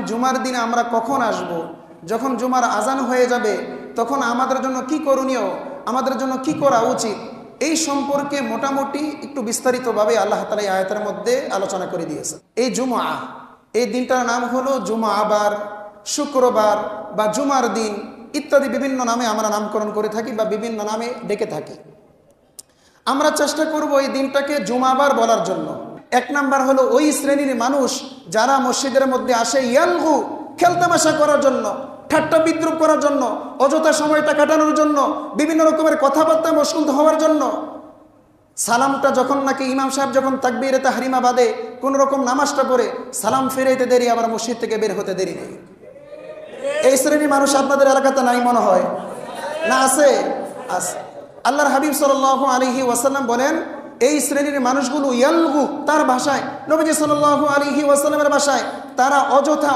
জুমার দিনে আমরা কখন আসব, যখন জুমার আজান হয়ে যাবে তখন আমাদের জন্য কি করণীয়, আমাদের জন্য কি করা উচিত, এই সম্পর্কে মোটামুটি একটু বিস্তারিতভাবে আল্লাহ তাআলা এই আয়াতের মধ্যে আলোচনা করে দিয়েছে। এই জুমআ, এই দিনটার নাম হলো জুমআবার, শুক্রবার বা জুমার দিন ইত্যাদি বিভিন্ন নামে আমরা নামকরণ করে থাকি বা বিভিন্ন নামে ডেকে থাকি। আমরা চেষ্টা করব এই দিনটাকে জুমাবার বলার জন্য। এক নাম্বার হলো ওই শ্রেণীর মানুষ যারা মসজিদের মধ্যে আসে ইয়ালগু, খেলতামাশা করার জন্য, ঠাট্টা বিদ্রুপ করার জন্য, অযথা সময়টা কাটানোর জন্য, বিভিন্ন রকমের কথাবার্তা মশগুল হওয়ার জন্য। সালামটা যখন নাকি ইমাম সাহেব যখন তাকবীরে তাহরিমা বাদে কোন রকম নামাজটা পড়ে সালাম ফিরাইতে দেরি, আবার মসজিদ থেকে বের হতে দেরি নেই। এই শ্রেণীর মানুষ আপনাদের এলাকাতে নাই মনে হয়, না আছে? আছে। আল্লাহর হাবিব সাল্লাল্লাহু আলাইহি ওয়াসাল্লাম বলেন এই শ্রেণীর মানুষগুলো ইয়ালগু, তার ভাষায়, নবীজি সাল্লাল্লাহু আলাইহি ওয়াসাল্লামের ভাষায়, তারা অযথা